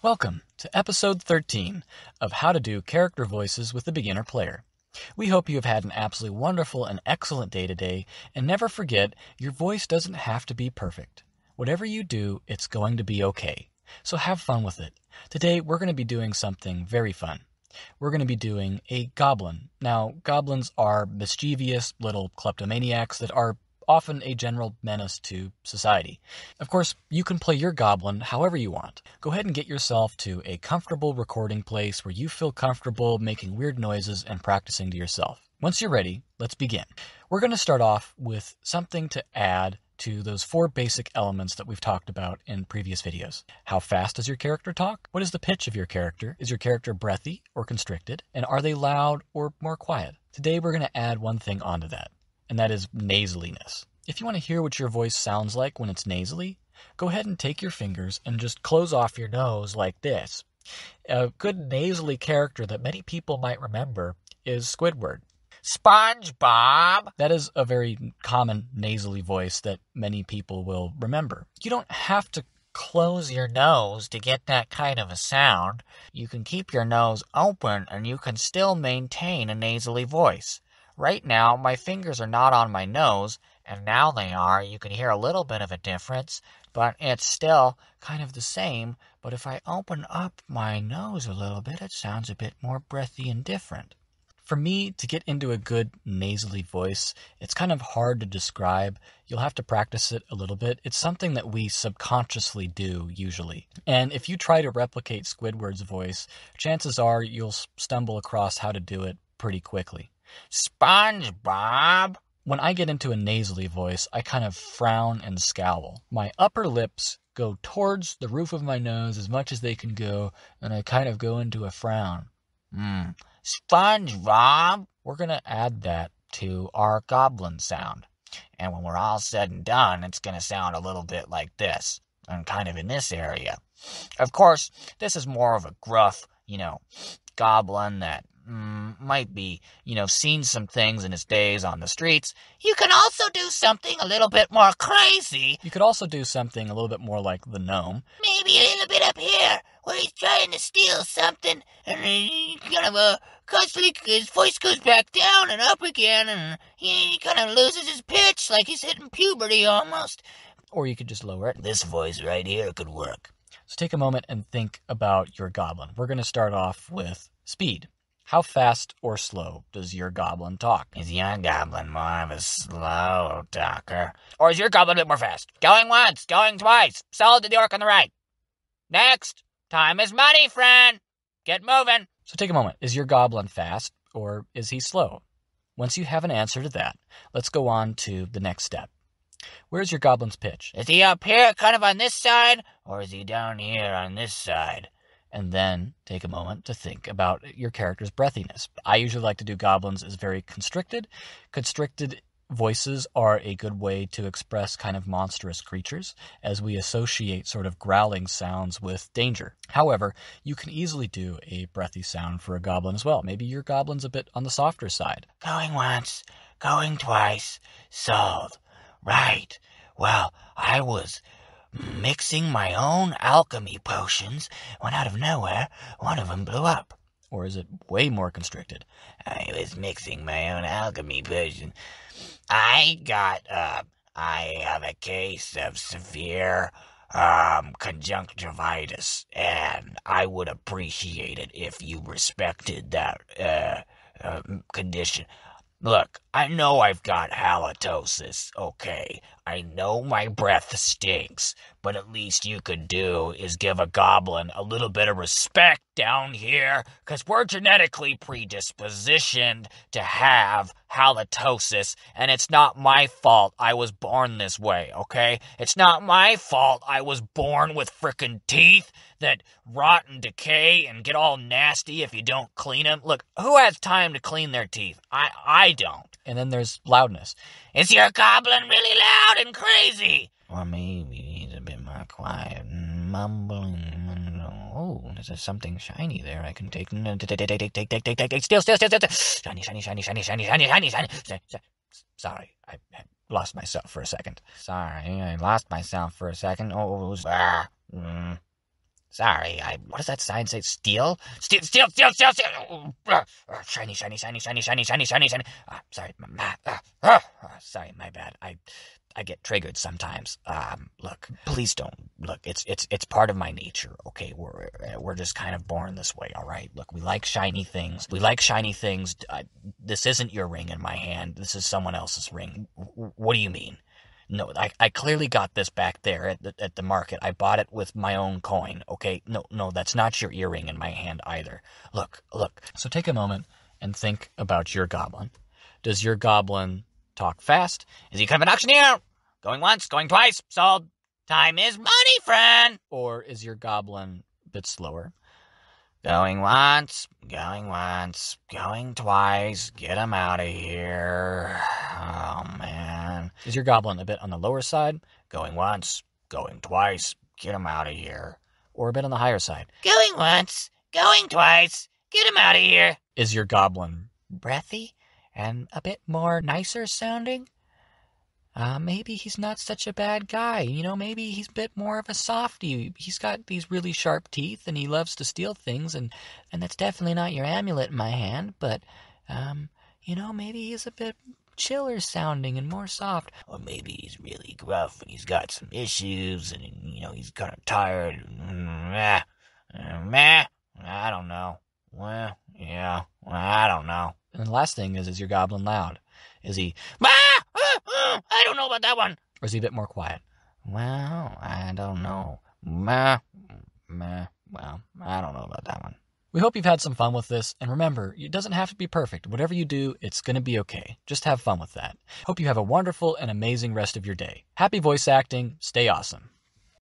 Welcome to episode 13 of How to Do Character Voices with the Beginner Player. We hope you have had an absolutely wonderful and excellent day today, and never forget, your voice doesn't have to be perfect. Whatever you do, it's going to be okay. So have fun with it. Today, we're going to be doing something very fun. We're going to be doing a goblin. Now, goblins are mischievous little kleptomaniacs that are often a general menace to society. Of course, you can play your goblin however you want. Go ahead and get yourself to a comfortable recording place where you feel comfortable making weird noises and practicing to yourself. Once you're ready, let's begin. We're going to start off with something to add to those 4 basic elements that we've talked about in previous videos. How fast does your character talk? What is the pitch of your character? Is your character breathy or constricted? And are they loud or more quiet? Today we're going to add one thing onto that, and that is nasalyness. If you want to hear what your voice sounds like when it's nasally, go ahead and take your fingers and just close off your nose like this. A good nasally character that many people might remember is Squidward. SpongeBob! That is a very common nasally voice that many people will remember. You don't have to close your nose to get that kind of a sound. You can keep your nose open and you can still maintain a nasally voice. Right now, my fingers are not on my nose, and now they are. You can hear a little bit of a difference, but it's still kind of the same. But if I open up my nose a little bit, it sounds a bit more breathy and different. For me, to get into a good nasally voice, it's kind of hard to describe. You'll have to practice it a little bit. It's something that we subconsciously do, usually. And if you try to replicate Squidward's voice, chances are you'll stumble across how to do it pretty quickly. SpongeBob! When I get into a nasally voice, I kind of frown and scowl. My upper lips go towards the roof of my nose as much as they can go, and I kind of go into a frown. SpongeBob! We're going to add that to our goblin sound. And when we're all said and done, it's going to sound a little bit like this, and kind of in this area. Of course, this is more of a gruff, goblin that might be, seen some things in his days on the streets. You can also do something a little bit more crazy. You could also do something a little bit more like the gnome. Maybe a little bit up here, where he's trying to steal something, and he kind of constantly, his voice goes back down and up again, and he kind of loses his pitch, like he's hitting puberty almost. Or you could just lower it. This voice right here could work. So take a moment and think about your goblin. We're going to start off with speed. How fast or slow does your goblin talk? Is your goblin more of a slow talker? Or is your goblin a bit more fast? Going once, going twice. Solid to the orc on the right. Next. Time is money, friend. Get moving. So take a moment. Is your goblin fast or is he slow? Once you have an answer to that, let's go on to the next step. Where's your goblin's pitch? Is he up here, kind of on this side? Or is he down here on this side? And then take a moment to think about your character's breathiness. I usually like to do goblins as very constricted. Constricted voices are a good way to express kind of monstrous creatures, as we associate sort of growling sounds with danger. However, you can easily do a breathy sound for a goblin as well. Maybe your goblin's a bit on the softer side. Going once, going twice, sold. Right. Well, I was mixing my own alchemy potions when out of nowhere one of them blew up. Or is it way more constricted? I was mixing my own alchemy potion. I have a case of severe conjunctivitis, and I would appreciate it if you respected that condition. Look, I know I've got halitosis, okay? I know my breath stinks, but at least you could do is give a goblin a little bit of respect down here, because we're genetically predispositioned to have halitosis, and it's not my fault I was born this way, okay? It's not my fault I was born with frickin' teeth that rot and decay and get all nasty if you don't clean them. Look, who has time to clean their teeth? I don't. And then there's loudness. Is your goblin really loud and crazy? Or maybe he's a bit more quiet and mumbling. Oh, there's something shiny there I can take. Take. Still. Shiny. Sorry, I lost myself for a second. Sorry, what does that sign say? Steal? Steal! Shiny. Sorry, sorry, my bad. I get triggered sometimes. Look, please don't. Look, it's part of my nature. Okay, we're just kind of born this way. All right. Look, we like shiny things. This isn't your ring in my hand. This is someone else's ring. What do you mean? No, I clearly got this back there at the market. I bought it with my own coin. Okay, no, that's not your earring in my hand either. Look. So take a moment and think about your goblin. Does your goblin talk fast? Is he kind of an auctioneer? Going once, going twice, sold. Time is money, friend. Or is your goblin a bit slower? Going once, going twice. Get him out of here. Oh, man. Is your goblin a bit on the lower side? Going once, going twice. Get him out of here. Or a bit on the higher side? Going once, going twice. Get him out of here. Is your goblin Breathy and a bit more nicer sounding? maybe he's not such a bad guy. Maybe he's a bit more of a softie. He's got these really sharp teeth, and he loves to steal things, and that's definitely not your amulet in my hand, but, maybe he's a bit chiller sounding and more soft. Or maybe he's really gruff, and he's got some issues, and, he's kind of tired. I don't know. Well, yeah, I don't know. And the last thing is your goblin loud? Is he, I don't know about that one. or is he a bit more quiet? Well, I don't know. Well, I don't know about that one. We hope you've had some fun with this, and remember, it doesn't have to be perfect. Whatever you do, it's going to be okay. Just have fun with that. Hope you have a wonderful and amazing rest of your day. Happy voice acting. Stay awesome.